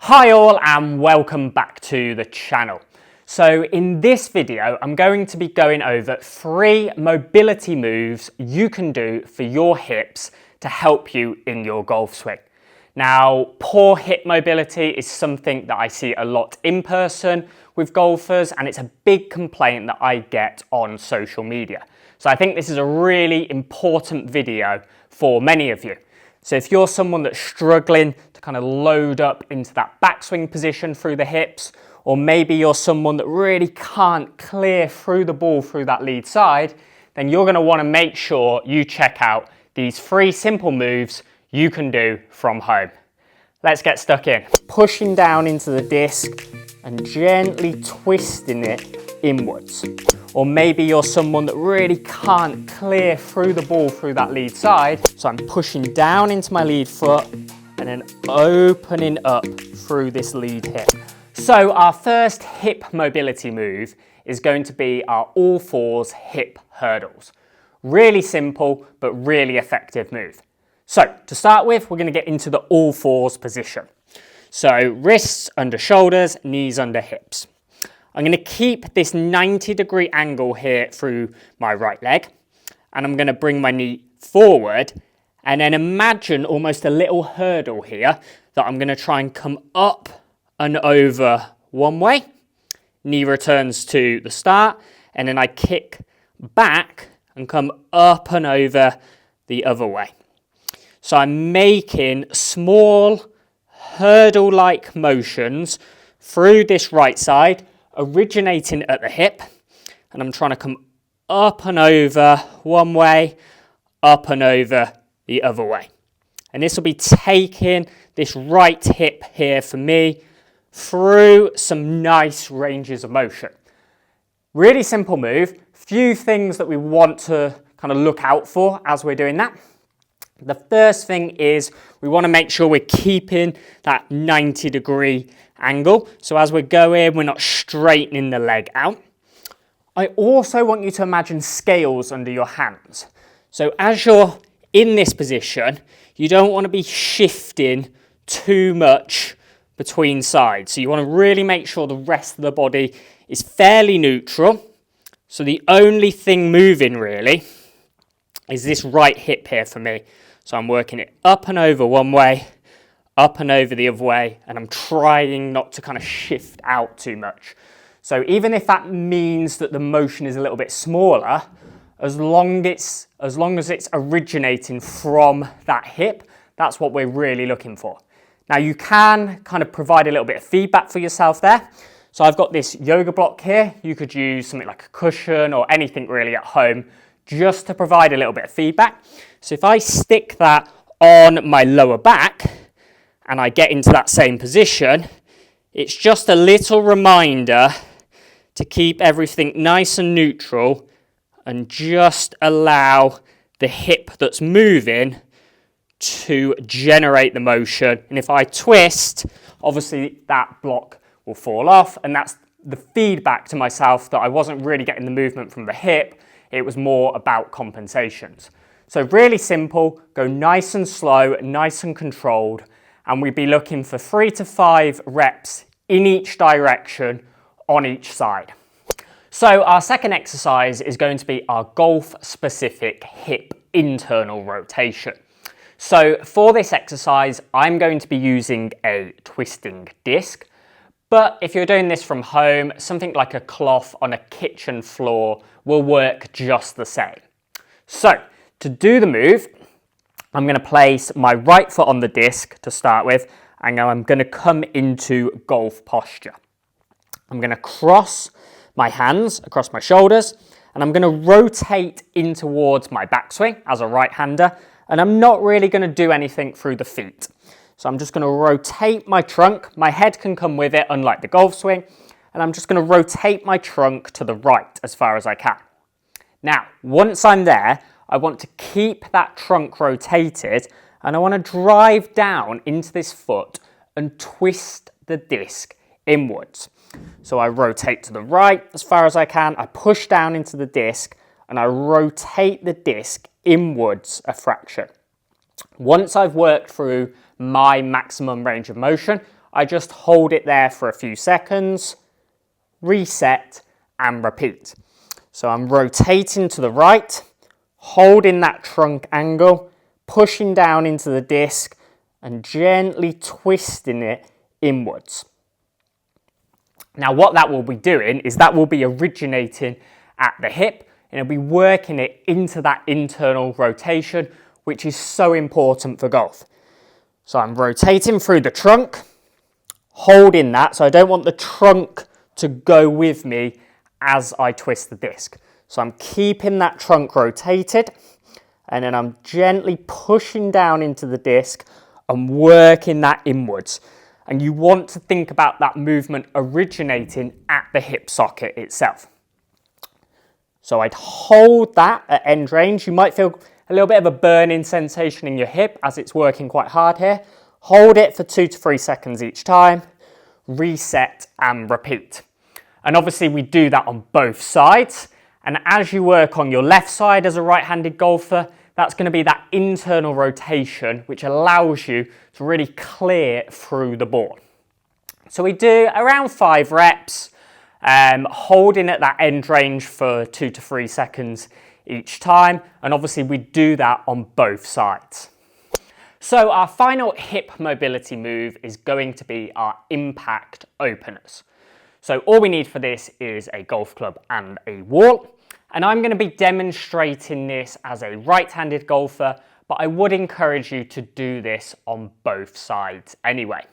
Hi all and welcome back to the channel. So in this video, I'm going to be going over 3 mobility moves you can do for your hips to help you in your golf swing. Now, poor hip mobility is something that I see a lot in person with golfers, and it's a big complaint that I get on social media. So I think this is a really important video for many of you. So if you're someone that's struggling to kind of load up into that backswing position through the hips, or maybe you're someone that really can't clear through the ball through that lead side, then you're going to want to make sure you check out these 3 simple moves you can do from home. Let's get stuck in. Pushing down into the disc and gently twisting it inwards. Or maybe you're someone that really can't clear through the ball through that lead side. So I'm pushing down into my lead foot and then opening up through this lead hip. So our first hip mobility move is going to be our all fours hip hurdles. Really simple, but really effective move. So to start with, we're going to get into the all fours position. So wrists under shoulders, knees under hips. I'm going to keep this 90-degree angle here through my right leg, and I'm going to bring my knee forward and then imagine almost a little hurdle here that I'm going to try and come up and over one way. Knee returns to the start, and then I kick back and come up and over the other way. So I'm making small hurdle-like motions through this right side, originating at the hip, and I'm trying to come up and over one way, up and over the other way. And this will be taking this right hip here for me through some nice ranges of motion. Really simple move. Few things that we want to kind of look out for as we're doing that. The first thing is we want to make sure we're keeping that 90-degree angle. So as we're going, we're not straightening the leg out. I also want you to imagine scales under your hands. So as you're in this position, you don't want to be shifting too much between sides. So you want to really make sure the rest of the body is fairly neutral. So the only thing moving really is this right hip here for me. So I'm working it up and over one way, up and over the other way, and I'm trying not to kind of shift out too much. So even if that means that the motion is a little bit smaller, as long as it's originating from that hip, that's what we're really looking for. Now you can kind of provide a little bit of feedback for yourself there. So I've got this yoga block here. You could use something like a cushion or anything really at home just to provide a little bit of feedback. So if I stick that on my lower back and I get into that same position, it's just a little reminder to keep everything nice and neutral and just allow the hip that's moving to generate the motion. And if I twist, obviously that block will fall off, and that's the feedback to myself that I wasn't really getting the movement from the hip. It was more about compensations. So really simple, go nice and slow, nice and controlled, and we'd be looking for 3 to 5 reps in each direction on each side. So our second exercise is going to be our golf-specific hip internal rotation. So for this exercise, I'm going to be using a twisting disc, but if you're doing this from home, something like a cloth on a kitchen floor will work just the same. So to do the move, I'm going to place my right foot on the disc to start with, and I'm going to come into golf posture. I'm going to cross my hands across my shoulders, and I'm going to rotate in towards my backswing as a right-hander, and I'm not really going to do anything through the feet. So I'm just going to rotate my trunk. My head can come with it, unlike the golf swing, and I'm just going to rotate my trunk to the right as far as I can. Now, once I'm there, I want to keep that trunk rotated, and I want to drive down into this foot and twist the disc inwards. So I rotate to the right as far as I can, I push down into the disc, and I rotate the disc inwards a fraction. Once I've worked through my maximum range of motion, I just hold it there for a few seconds, reset and repeat. So I'm rotating to the right, holding that trunk angle, pushing down into the disc and gently twisting it inwards. Now what that will be doing is that will be originating at the hip and it'll be working it into that internal rotation, which is so important for golf. So I'm rotating through the trunk, holding that, so I don't want the trunk to go with me as I twist the disc. So I'm keeping that trunk rotated and then I'm gently pushing down into the disc and working that inwards. And you want to think about that movement originating at the hip socket itself. So I'd hold that at end range. You might feel a little bit of a burning sensation in your hip as it's working quite hard here. Hold it for 2 to 3 seconds each time, reset and repeat. And obviously we do that on both sides. And as you work on your left side as a right-handed golfer, that's going to be that internal rotation, which allows you to really clear through the ball. So we do around 5 reps, holding at that end range for 2 to 3 seconds each time. And obviously we do that on both sides. So our final hip mobility move is going to be our impact openers. So all we need for this is a golf club and a wall. And I'm going to be demonstrating this as a right-handed golfer, but I would encourage you to do this on both sides anyway.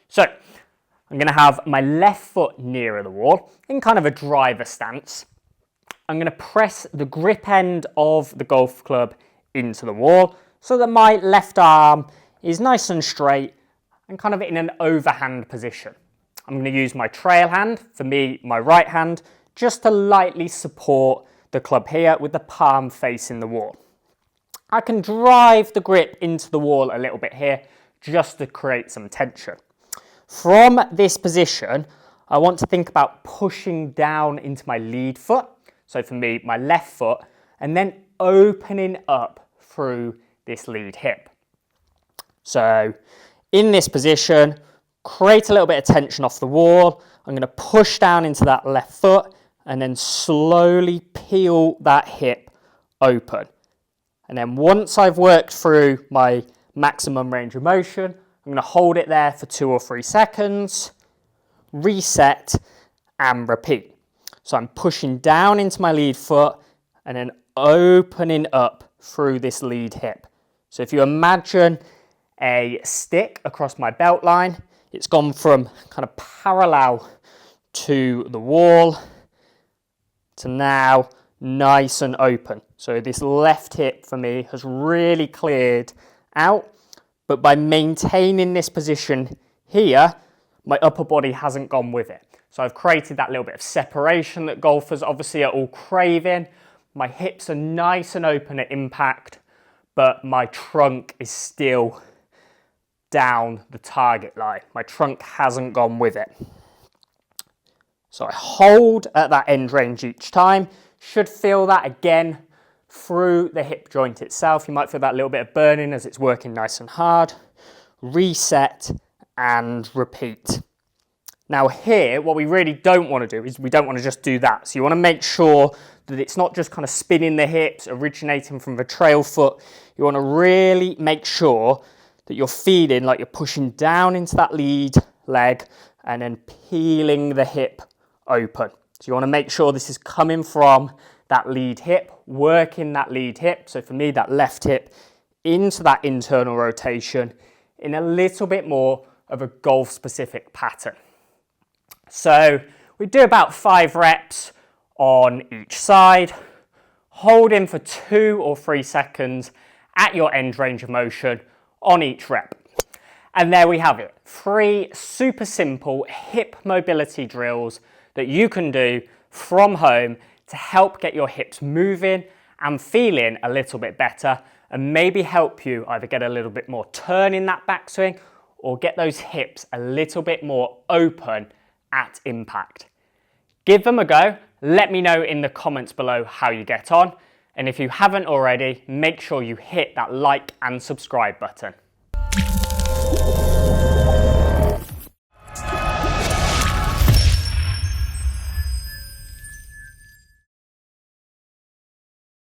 So I'm going to have my left foot nearer the wall in kind of a driver stance. I'm going to press the grip end of the golf club into the wall so that my left arm is nice and straight and kind of in an overhand position. I'm going to use my trail hand, for me, my right hand, just to lightly support the club here with the palm facing the wall. I can drive the grip into the wall a little bit here just to create some tension. From this position, I want to think about pushing down into my lead foot. So for me, my left foot, and then opening up through this lead hip. So in this position, create a little bit of tension off the wall. I'm going to push down into that left foot and then slowly peel that hip open. And then once I've worked through my maximum range of motion, I'm going to hold it there for 2 or 3 seconds, reset and repeat. So I'm pushing down into my lead foot and then opening up through this lead hip. So if you imagine a stick across my belt line, it's gone from kind of parallel to the wall to now nice and open. So this left hip for me has really cleared out, but by maintaining this position here, my upper body hasn't gone with it. So I've created that little bit of separation that golfers obviously are all craving. My hips are nice and open at impact, but my trunk is still down the target line. My trunk hasn't gone with it. So I hold at that end range each time. Should feel that again through the hip joint itself. You might feel that little bit of burning as it's working nice and hard. Reset and repeat. Now here, what we really don't want to do is we don't want to just do that. So you want to make sure that it's not just kind of spinning the hips, originating from the trail foot. You want to really make sure that you're feeling like you're pushing down into that lead leg and then peeling the hip open. So you want to make sure this is coming from that lead hip, working that lead hip. So for me, that left hip into that internal rotation in a little bit more of a golf specific pattern. So we do about 5 reps on each side, hold in for 2 or 3 seconds at your end range of motion on each rep. And there we have it, 3 super simple hip mobility drills that you can do from home to help get your hips moving and feeling a little bit better and maybe help you either get a little bit more turn in that backswing or get those hips a little bit more open at impact. Give them a go. Let me know in the comments below how you get on. And if you haven't already, make sure you hit that like and subscribe button.